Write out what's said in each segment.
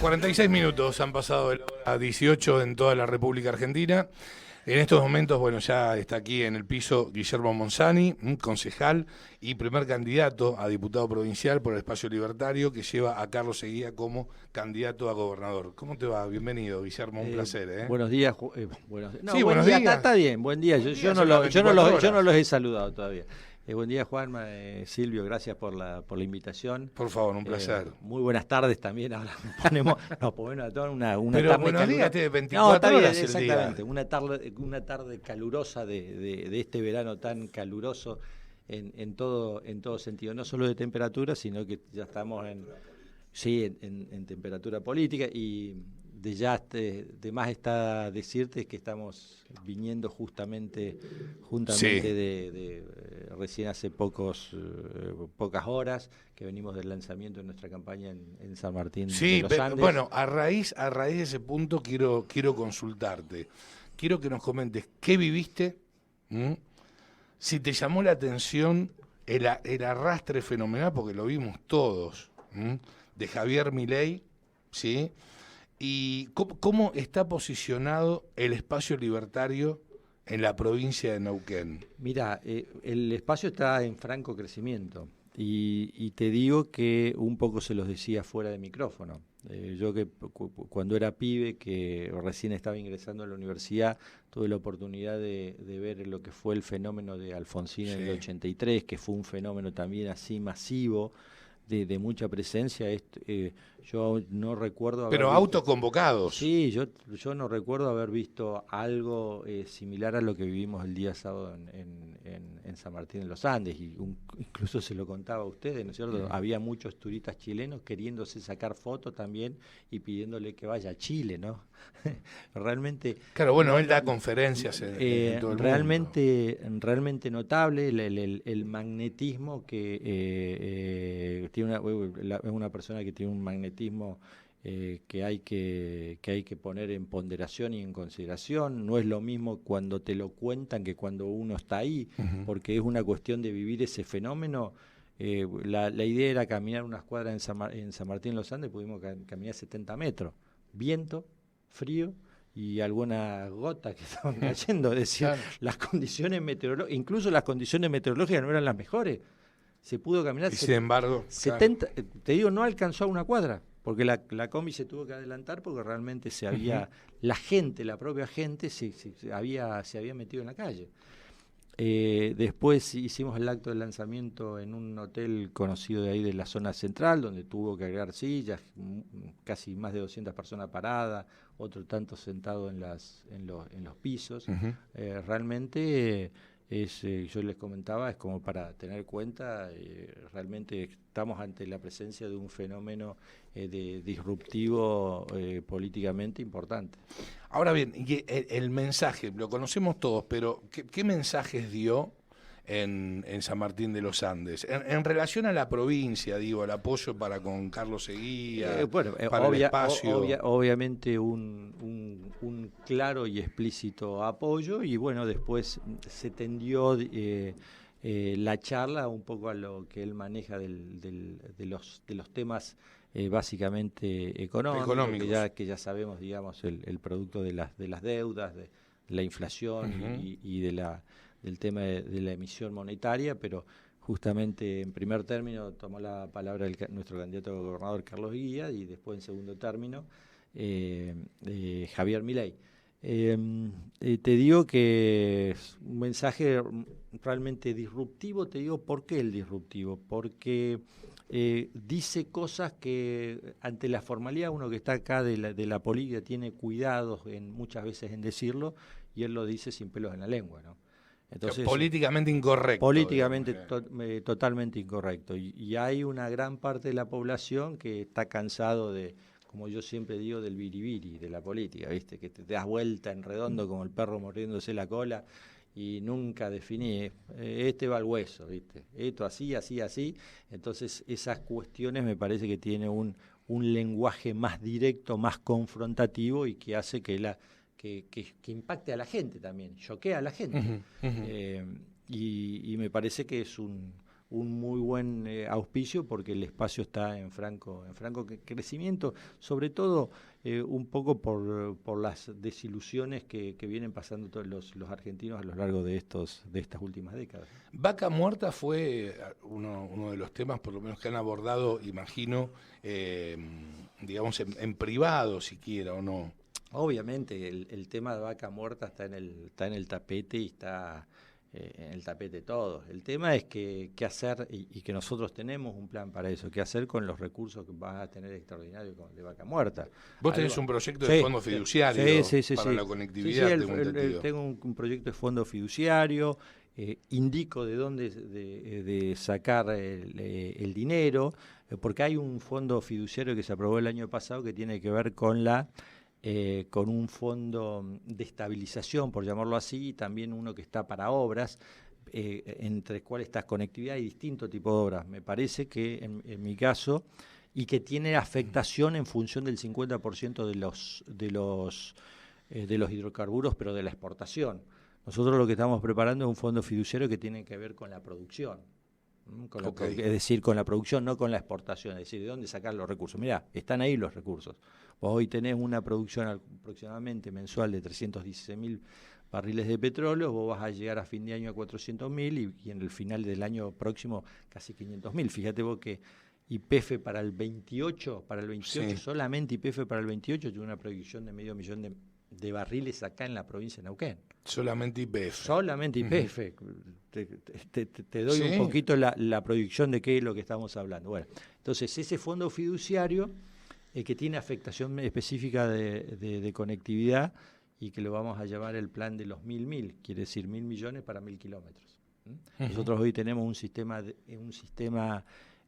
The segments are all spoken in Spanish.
46 minutos han pasado de la hora 18 en toda la República Argentina. En estos momentos, bueno, ya está aquí en el piso Guillermo Monzani, concejal y primer candidato a diputado provincial por el Espacio Libertario, que lleva a Carlos Eguía como candidato a gobernador. ¿Cómo te va? Bienvenido, Guillermo, un placer. Buenos días. No, sí, buen buenos día. días. Está bien, buen día. Yo no los he saludado todavía. Buen día, Juan, Silvio, gracias por la invitación. Por favor, un placer. Muy buenas tardes también. Ahora nos ponemos a tomar una Pero tarde buenos días, calurosa. 24 está bien, horas el exactamente. día. Una tarde calurosa de este verano tan caluroso en todo sentido, no solo de temperatura, sino que ya estamos en temperatura política y de más está decirte que estamos viniendo juntamente Sí. de recién hace pocas horas que venimos del lanzamiento de nuestra campaña en San Martín de los Andes. Bueno, a raíz de ese punto quiero consultarte. Quiero que nos comentes qué viviste, si te llamó la atención el arrastre fenomenal, porque lo vimos todos, de Javier Milei, ¿sí? Y cómo está posicionado el espacio libertario en la provincia de Neuquén. Mira, el espacio está en franco crecimiento y te digo que un poco se los decía fuera de micrófono. Yo que cuando era pibe, que recién estaba ingresando a la universidad, tuve la oportunidad de ver lo que fue el fenómeno de Alfonsín en el 83, que fue un fenómeno también así masivo, de mucha presencia. Yo no recuerdo haber Pero visto, autoconvocados. Sí, yo no recuerdo haber visto algo similar a lo que vivimos el día sábado en San Martín de los Andes, y incluso se lo contaba a ustedes, ¿no es cierto? Había muchos turistas chilenos queriéndose sacar fotos también y pidiéndole que vaya a Chile, ¿no? Realmente... Claro, bueno, él da conferencias en todo el mundo. Realmente notable el magnetismo que tiene es una persona que tiene un magnetismo que hay que poner en ponderación y en consideración. No es lo mismo cuando te lo cuentan que cuando uno está ahí, porque es una cuestión de vivir ese fenómeno. La idea era caminar unas cuadras en San Martín de los Andes, pudimos caminar 70 metros, viento, frío y algunas gotas que estaban cayendo. Es decir, Claro. las condiciones meteorológicas, incluso las condiciones meteorológicas no eran las mejores. Se pudo caminar. Y sin embargo, 70, claro. Te digo, no alcanzó a una cuadra, porque la combi se tuvo que adelantar porque realmente la propia gente se había metido en la calle. Después hicimos el acto de lanzamiento en un hotel conocido de ahí de la zona central, donde tuvo que agregar sillas, casi más de 200 personas paradas, otro tanto sentado en los pisos. Realmente yo les comentaba, es como para tener cuenta, realmente estamos ante la presencia de un fenómeno disruptivo políticamente importante. Ahora bien, el mensaje, lo conocemos todos, pero ¿qué mensajes dio en San Martín de los Andes? En relación a la provincia, digo, el apoyo para con Carlos Eguía, para el espacio. Obviamente un claro y explícito apoyo, y bueno, después se tendió la charla un poco a lo que él maneja de los temas básicamente económicos. Que ya sabemos, digamos, el producto de las deudas, de la inflación y del tema de la emisión monetaria, pero justamente en primer término tomó la palabra nuestro candidato a gobernador Carlos Eguía, y después en segundo término Javier Milei. Te digo que es un mensaje realmente disruptivo. Te digo, ¿por qué el disruptivo? Porque dice cosas que ante la formalidad, uno que está acá de la política tiene cuidados muchas veces en decirlo, y él lo dice sin pelos en la lengua, ¿no? Entonces, políticamente incorrecto. Políticamente totalmente incorrecto. Y hay una gran parte de la población que está cansado como yo siempre digo, del biribiri de la política, ¿viste? Que te das vuelta en redondo como el perro mordiéndose la cola y nunca definí, este va al hueso, ¿viste? Esto así, así, así. Entonces esas cuestiones me parece que tiene un lenguaje más directo, más confrontativo, y que hace que impacte a la gente también, choquea a la gente. Y me parece que es un un muy buen auspicio porque el espacio está en franco crecimiento, sobre todo un poco por las desilusiones que vienen pasando todos los argentinos a lo largo de estas últimas décadas. Vaca Muerta fue uno de los temas, por lo menos, que han abordado, imagino, digamos, en privado siquiera, ¿o no? Obviamente el tema de Vaca Muerta está en el tapete y está en el tapete todo. El tema es qué hacer, y que nosotros tenemos un plan para eso, qué hacer con los recursos que vas a tener extraordinarios de Vaca Muerta. Vos tenés un proyecto de fondo fiduciario para la conectividad, tengo un proyecto de fondo fiduciario, indico de dónde de sacar el dinero, porque hay un fondo fiduciario que se aprobó el año pasado que tiene que ver con con un fondo de estabilización, por llamarlo así, y también uno que está para obras, entre cuales está conectividad y distintos tipos de obras. Me parece que en mi caso, y que tiene afectación en función del 50% de los hidrocarburos, pero de la exportación. Nosotros lo que estamos preparando es un fondo fiduciario que tiene que ver con la producción. Es decir, con la producción, no con la exportación, es decir, de dónde sacar los recursos. Mirá, están ahí los recursos. Vos hoy tenés una producción aproximadamente mensual de 316.000 barriles de petróleo, vos vas a llegar a fin de año a 400.000 y en el final del año próximo casi 500.000. Fíjate vos que YPF para el 28, sí, solamente YPF para el 28 tiene una proyección de 500.000 de barriles acá en la provincia de Neuquén. Solamente YPF. Solamente YPF. Te doy un poquito la proyección de qué es lo que estamos hablando. Bueno, entonces ese fondo fiduciario que tiene afectación específica de conectividad y que lo vamos a llamar el plan de los 1.000, quiere decir 1.000 millones para 1.000 kilómetros. Nosotros hoy tenemos un sistema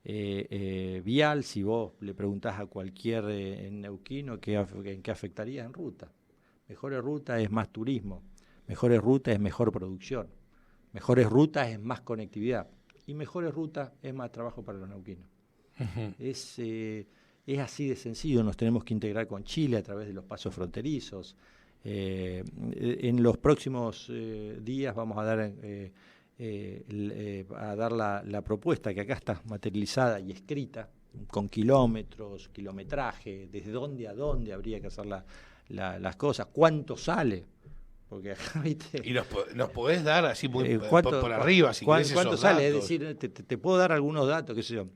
vial. Si vos le preguntás a cualquier neuquino en qué afectaría, en ruta. Mejores rutas es más turismo, mejores rutas es mejor producción, mejores rutas es más conectividad y mejores rutas es más trabajo para los neuquinos. Es así de sencillo. Nos tenemos que integrar con Chile a través de los pasos fronterizos. En los próximos días vamos a dar la propuesta que acá está materializada y escrita, con kilómetros, kilometraje, desde dónde a dónde habría que hacer las cosas, cuánto sale, porque acá, ¿viste? Y nos podés dar así por arriba, si querés, ¿cuánto esos sale? datos. Es decir, te puedo dar algunos datos, qué sé yo,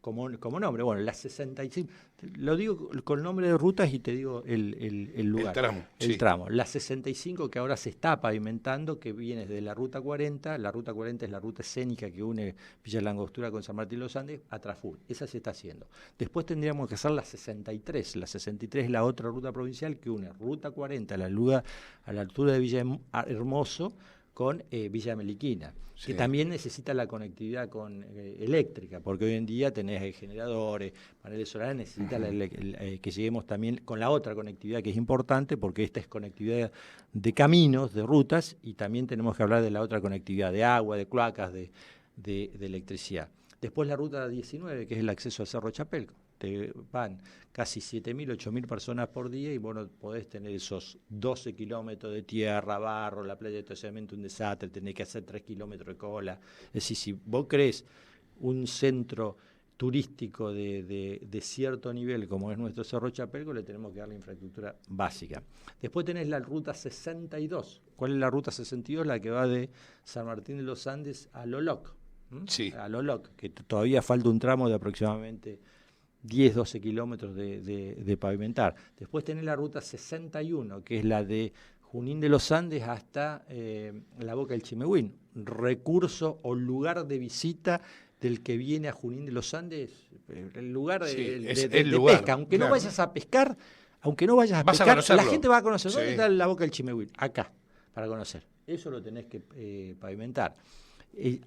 como nombre. Bueno, las 65, lo digo con nombre de rutas y te digo el lugar. El tramo. La 65 que ahora se está pavimentando, que viene desde la Ruta 40. La Ruta 40 es la ruta escénica que une Villa La Angostura con San Martín de los Andes a Traful. Esa se está haciendo. Después tendríamos que hacer la 63. La 63 es la otra ruta provincial que une Ruta 40 a la altura de Villa Hermoso con Villa Meliquina, que también necesita la conectividad eléctrica, porque hoy en día tenés generadores, paneles solares, necesita que lleguemos también con la otra conectividad que es importante, porque esta es conectividad de caminos, de rutas, y también tenemos que hablar de la otra conectividad de agua, de cloacas, de electricidad. Después la ruta 19, que es el acceso al Cerro Chapelco. Te van casi 7.000, 8.000 personas por día y vos no podés tener esos 12 kilómetros de tierra, barro, la playa de estacionamiento, un desastre, tenés que hacer 3 kilómetros de cola. Es decir, si vos crees un centro turístico de cierto nivel como es nuestro Cerro Chapelco, le tenemos que dar la infraestructura básica. Después tenés la ruta 62. ¿Cuál es la ruta 62? La que va de San Martín de los Andes a Loloc. A Loloc, que todavía falta un tramo de aproximadamente 10, 12 kilómetros de pavimentar. Después tenés la ruta 61, que es la de Junín de los Andes hasta la Boca del Chimehuín. Recurso o lugar de visita del que viene a Junín de los Andes, el lugar de lugar, pesca. Aunque no vayas a pescar, la gente va a conocer. ¿Dónde está la Boca del Chimehuín? Acá, para conocer. Eso lo tenés que pavimentar.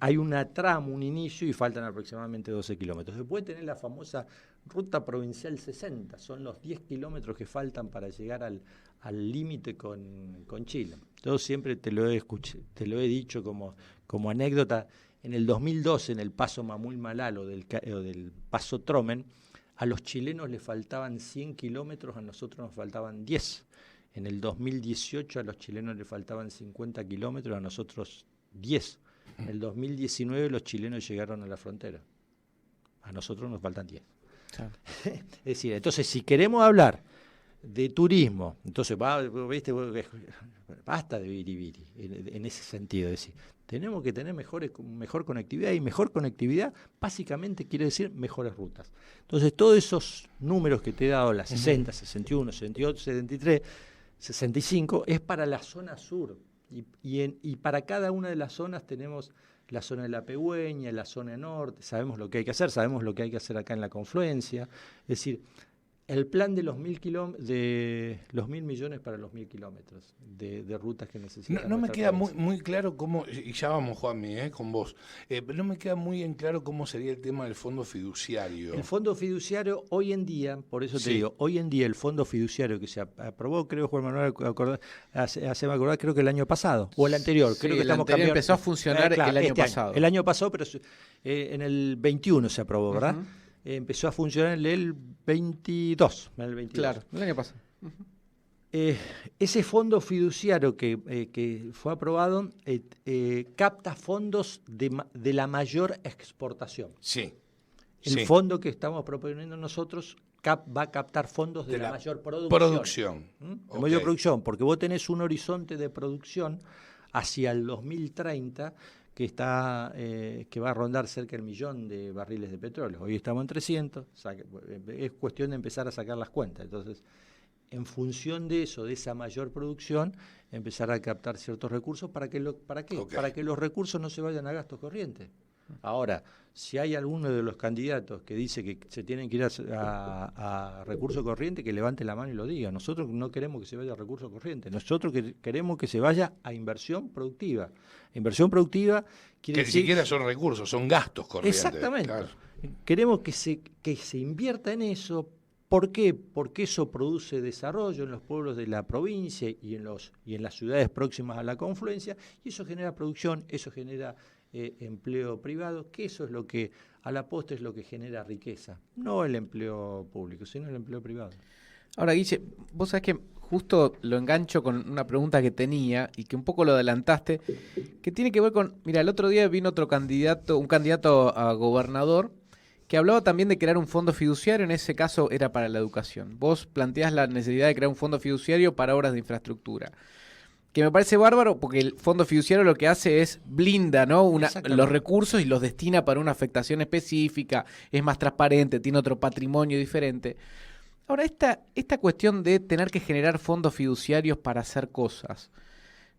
Hay un inicio y faltan aproximadamente 12 kilómetros. Después tenés la famosa Ruta Provincial 60, son los 10 kilómetros que faltan para llegar al límite con Chile. Yo siempre te lo he dicho como anécdota. En el 2012, en el paso Mamul Malal o del paso Tromen, a los chilenos les faltaban 100 kilómetros, a nosotros nos faltaban 10. En el 2018 a los chilenos les faltaban 50 kilómetros, a nosotros 10. En el 2019 los chilenos llegaron a la frontera. A nosotros nos faltan 10. Claro. Es decir, entonces si queremos hablar de turismo, entonces basta de biribiri en ese sentido. Es decir, tenemos que tener mejor conectividad, y mejor conectividad básicamente quiere decir mejores rutas. Entonces todos esos números que te he dado, las 60, 61, 68, 73, 65, es para la zona sur. Y para cada una de las zonas tenemos la zona de la Pehuen, la zona norte, sabemos lo que hay que hacer, sabemos lo que hay que hacer acá en la confluencia. Es decir, el plan de los 1.000 millones para los 1.000 kilómetros de rutas que necesitan. No me queda muy claro cómo, y ya vamos, Juanmi, con vos, no me queda muy en claro cómo sería el tema del fondo fiduciario. El fondo fiduciario hoy en día, por eso te digo, hoy en día el fondo fiduciario que se aprobó, creo, Juan Manuel, hace acordar, creo que el año pasado, o el anterior, sí, creo que el estamos cambiando. Empezó a funcionar el año pasado. El año pasado, pero en el 21 se aprobó, ¿verdad? Empezó a funcionar el 22. Claro, el año pasado. Ese fondo fiduciario que fue aprobado capta fondos de la mayor exportación. Sí. El fondo que estamos proponiendo nosotros va a captar fondos de la mayor producción. Okay. Mayor producción, porque vos tenés un horizonte de producción hacia el 2030 que va a rondar cerca del 1 millón de barriles de petróleo. Hoy estamos en 300, es cuestión de empezar a sacar las cuentas. Entonces, en función de eso, de esa mayor producción, empezar a captar ciertos recursos. ¿Para qué? Para que los recursos no se vayan a gastos corrientes. Ahora, si hay alguno de los candidatos que dice que se tienen que ir a recurso corriente, que levante la mano y lo diga. Nosotros no queremos que se vaya a recurso corriente, nosotros queremos que se vaya a inversión productiva. Inversión productiva quiere decir... Que ni siquiera son recursos, son gastos corrientes. Exactamente. Claro. Queremos que se invierta en eso. ¿Por qué? Porque eso produce desarrollo en los pueblos de la provincia y en las ciudades próximas a la confluencia, y eso genera producción, eso genera empleo privado, que eso es lo que a la postre es lo que genera riqueza, no el empleo público, sino el empleo privado. Ahora, Guille, vos sabés que justo lo engancho con una pregunta que tenía y que un poco lo adelantaste, que tiene que ver con, mira, el otro día vino un candidato a gobernador que hablaba también de crear un fondo fiduciario, en ese caso era para la educación. Vos planteás la necesidad de crear un fondo fiduciario para obras de infraestructura, que me parece bárbaro porque el fondo fiduciario lo que hace es blinda, ¿no? Los recursos y los destina para una afectación específica, es más transparente, tiene otro patrimonio diferente. Ahora, esta cuestión de tener que generar fondos fiduciarios para hacer cosas,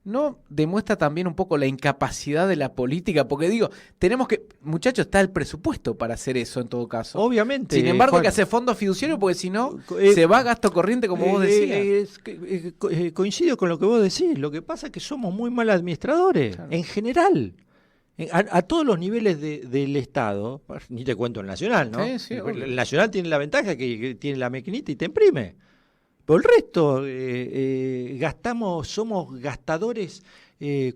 ¿no demuestra también un poco la incapacidad de la política? Porque digo, muchachos, está el presupuesto para hacer eso en todo caso. Obviamente. Sin embargo, hay que hacer fondos fiduciarios porque si no, se va a gasto corriente, como vos decías. Coincido con lo que vos decís. Lo que pasa es que somos muy mal administradores, claro, en general. A todos los niveles del Estado, ni te cuento el nacional, ¿no? Sí, el nacional tiene la ventaja que tiene la maquinita y te imprime. Por el resto, somos gastadores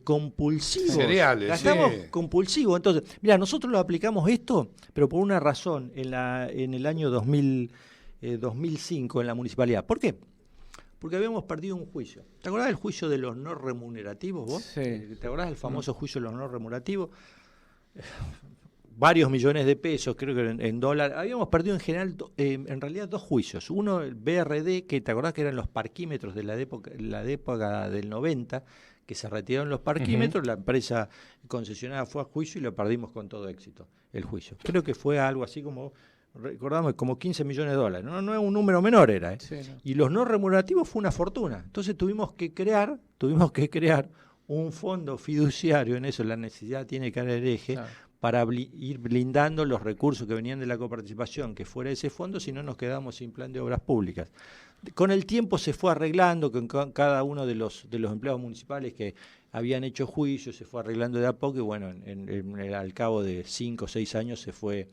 compulsivos. Cereales, gastamos compulsivos. Entonces, mira, nosotros lo aplicamos esto, pero por una razón, en el año 2005 en la municipalidad. ¿Por qué? Porque habíamos perdido un juicio. ¿Te acordás del juicio de los no remunerativos vos? Sí. ¿Te acordás del famoso juicio de los no remunerativos? Varios millones de pesos, creo que en dólares. Habíamos perdido en general, en realidad, 2 juicios. Uno, el BRD, que te acordás que eran los parquímetros de la época del 90, que se retiraron los parquímetros, la empresa concesionada fue a juicio y lo perdimos con todo éxito, el juicio. Creo que fue algo así como, recordamos, como 15 millones de dólares. No es un número menor, era. Sí, no. Y los no remunerativos fue una fortuna. Entonces tuvimos que crear un fondo fiduciario, en eso la necesidad tiene que dar el eje, claro, para ir blindando los recursos que venían de la coparticipación, que fuera ese fondo, si no nos quedamos sin plan de obras públicas. Con el tiempo se fue arreglando, con cada uno de los empleados municipales que habían hecho juicios, se fue arreglando de a poco, y bueno, al cabo de 5 o 6 años se fue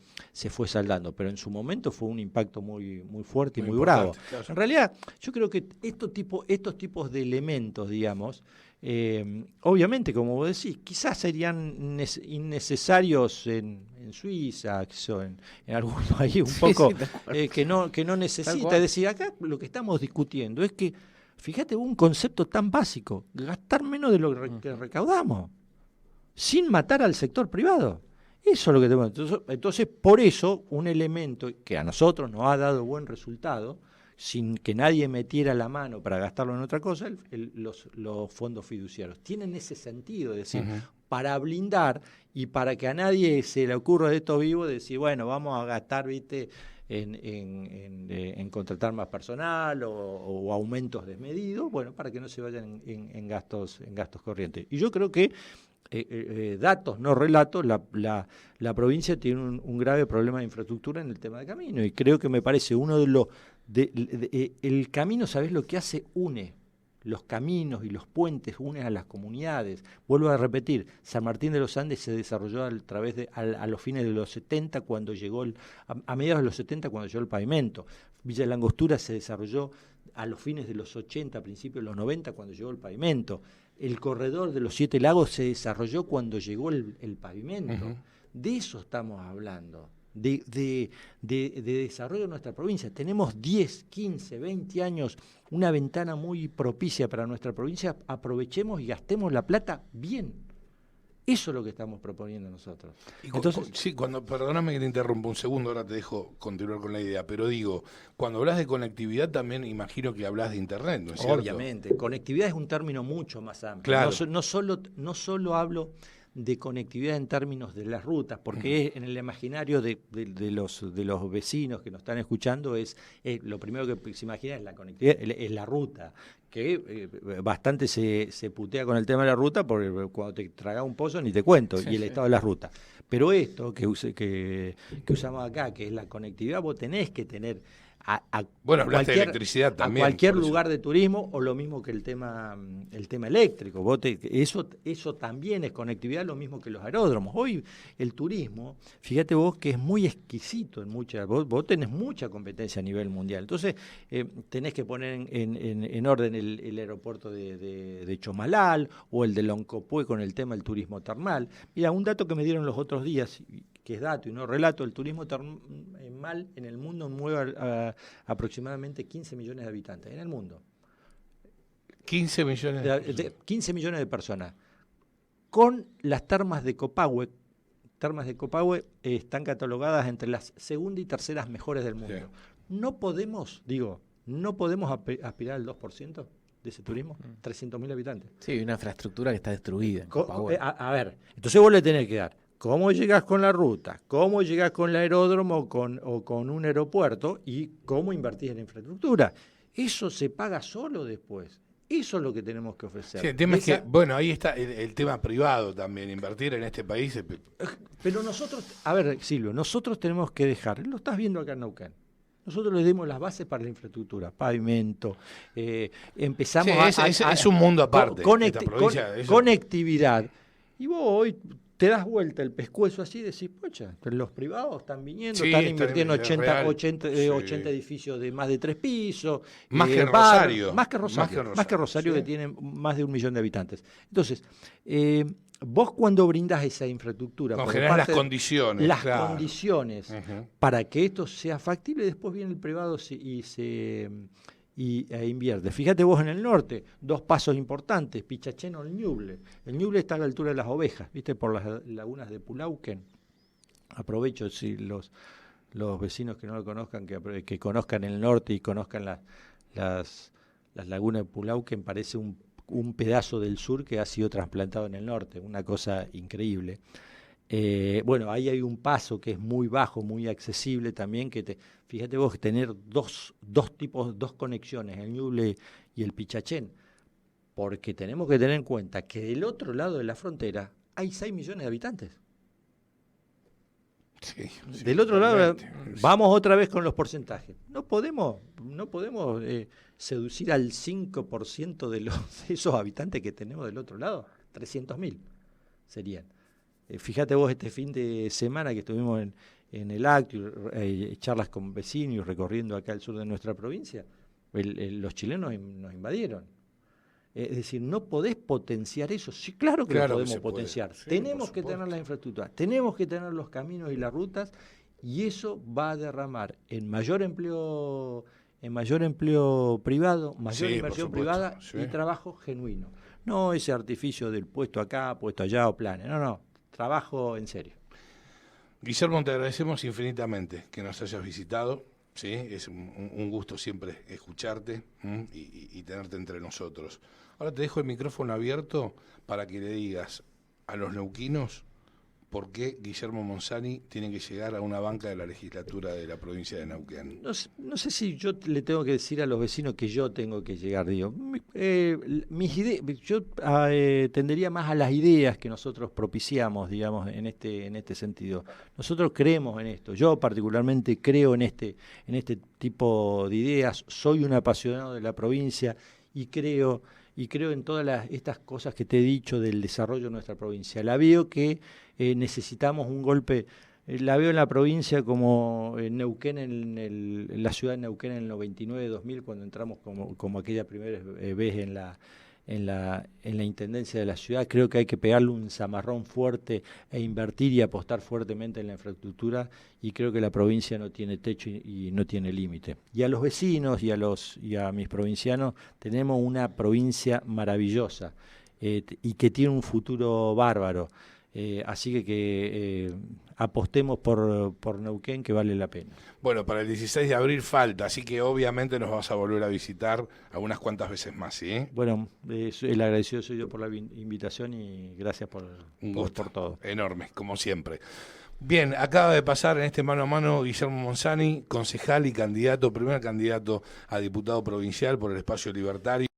saldando, pero en su momento fue un impacto muy, muy fuerte y muy bravo. Claro. En realidad, yo creo que estos tipos de elementos, digamos, obviamente, como vos decís, quizás serían innecesarios en Suiza, en algún país un poco que no necesita. Es decir, acá lo que estamos discutiendo es que, fíjate, un concepto tan básico, gastar menos de lo que recaudamos. sin matar al sector privado. Eso es lo que tenemos. Entonces, por eso, un elemento que a nosotros nos ha dado buen resultado, sin que nadie metiera la mano para gastarlo en otra cosa, los fondos fiduciarios. Tienen ese sentido, es decir, para blindar y para que a nadie se le ocurra de estos vivos decir, bueno, vamos a gastar, ¿viste?, en contratar más personal o aumentos desmedidos, bueno, para que no se vayan en gastos corrientes. Y yo creo que datos, no relatos, la provincia tiene un grave problema de infraestructura en el tema de camino, y creo que me parece uno de los el camino, ¿sabés lo que hace? Une los caminos y los puentes, une a las comunidades. Vuelvo a repetir, San Martín de los Andes se desarrolló a los fines de los 70, cuando llegó a mediados de los 70, cuando llegó el pavimento. Villa de la Angostura se desarrolló a los fines de los 80, principios de los 90, cuando llegó el pavimento. El corredor de los 7 lagos se desarrolló cuando llegó el pavimento. De eso estamos hablando, de desarrollo de nuestra provincia. Tenemos 10, 15, 20 años, una ventana muy propicia para nuestra provincia. Aprovechemos y gastemos la plata bien. Eso es lo que estamos proponiendo nosotros. Entonces, sí, perdóname que te interrumpa un segundo, ahora te dejo continuar con la idea, pero digo, cuando hablas de conectividad también imagino que hablas de internet, ¿no es cierto? Obviamente, conectividad es un término mucho más amplio. Claro. No solo hablo de conectividad en términos de las rutas, porque es en el imaginario de los vecinos que nos están escuchando, es lo primero que se imagina es la conectividad, es la ruta, que bastante se putea con el tema de la ruta, porque cuando te traga un pozo ni te cuento, y el estado de la ruta. Pero esto que usamos acá, que es la conectividad, vos tenés que tener hablaste de electricidad también, a cualquier lugar de turismo, o lo mismo que el tema eléctrico. Eso también es conectividad, lo mismo que los aeródromos. Hoy el turismo, fíjate vos que es muy exquisito en vos tenés mucha competencia a nivel mundial. Entonces tenés que poner en orden el aeropuerto de Chomalal o el de Loncopué con el tema del turismo termal. Mira, un dato que me dieron los otros días, que es dato y no relato, el turismo termal en el mundo mueve aproximadamente 15 millones de habitantes en el mundo. 15 millones 15 millones de personas. Con las termas de Copahue están catalogadas entre las segundas y terceras mejores del mundo. Sí. No podemos aspirar al 2% de ese turismo, 300.000 habitantes. Sí, una infraestructura que está destruida. A ver, entonces vos le tenés que dar cómo llegás con la ruta, cómo llegás con el aeródromo o con un aeropuerto, y cómo invertís en la infraestructura. Eso se paga solo después. Eso es lo que tenemos que ofrecer. Sí, el tema es que, ahí está el tema privado también, invertir en este país. Pero nosotros, a ver, Silvio, nosotros tenemos que dejar, lo estás viendo acá en Neuquén, nosotros le dimos las bases para la infraestructura, pavimento, empezamos es un mundo aparte. Conectividad. Y vos hoy te das vuelta el pescuezo así y decís, pocha, los privados están viniendo, están invirtiendo 80 edificios de más de 3 pisos. Más que Rosario. Más que Rosario, sí, que tiene más de 1 millón de habitantes. Entonces, vos cuando brindás esa infraestructura, generás las condiciones. Condiciones para que esto sea factible, después viene el privado e invierte. Fíjate vos en el norte, 2 pasos importantes, Pichachén o el Ñuble. El Ñuble está a la altura de las Ovejas, ¿viste? Por las lagunas de Pulauquen. Aprovecho, si los vecinos que no lo conozcan, que conozcan el norte y conozcan las lagunas de Pulauquen, parece un pedazo del sur que ha sido trasplantado en el norte, una cosa increíble. Ahí hay un paso que es muy bajo, muy accesible también, fíjate vos, tener dos conexiones, el Ñuble y el Pichachén, porque tenemos que tener en cuenta que del otro lado de la frontera hay 6 millones de habitantes. Sí, del otro lado, vamos otra vez con los porcentajes. No podemos seducir al 5% de esos habitantes que tenemos del otro lado, 300.000 serían. Fíjate vos este fin de semana que estuvimos en el acto, charlas con vecinos, recorriendo acá el sur de nuestra provincia, los chilenos nos invadieron. Es decir, no podés potenciar eso. Sí, claro que lo podemos potenciar. Sí, tenemos que tener la infraestructura, tenemos que tener los caminos y las rutas, y eso va a derramar en mayor empleo en mayor empleo privado, mayor Sí, inversión por supuesto, privada sí. y trabajo genuino. No ese artificio del puesto acá, puesto allá o planes. No, trabajo en serio. Guillermo, te agradecemos infinitamente que nos hayas visitado. ¿Sí? Es un gusto siempre escucharte y tenerte entre nosotros. Ahora te dejo el micrófono abierto para que le digas a los neuquinos por qué Guillermo Monzani tiene que llegar a una banca de la legislatura de la provincia de Neuquén. No sé si yo le tengo que decir a los vecinos que yo tengo que llegar, digo. Mis ideas, yo tendería más a las ideas que nosotros propiciamos, digamos, en este sentido. Nosotros creemos en esto. Yo particularmente creo en este tipo de ideas. Soy un apasionado de la provincia y creo en todas estas cosas que te he dicho del desarrollo de nuestra provincia. La veo que necesitamos un golpe, la veo en la provincia como en Neuquén, en la ciudad de Neuquén en el 99-2000, cuando entramos como aquella primera vez en la intendencia de la ciudad. Creo que hay que pegarle un zamarrón fuerte e invertir y apostar fuertemente en la infraestructura, y creo que la provincia no tiene techo y no tiene límite. Y a los vecinos y a mis provincianos, tenemos una provincia maravillosa y que tiene un futuro bárbaro. Así que apostemos por Neuquén, que vale la pena. Bueno, para el 16 de abril falta, así que obviamente nos vas a volver a visitar algunas cuantas veces más, ¿sí? Bueno, el agradecido soy yo por la invitación y gracias por todo. Enorme, como siempre. Bien, acaba de pasar en este mano a mano Guillermo Monzani, concejal y primer candidato a diputado provincial por el Espacio Libertario.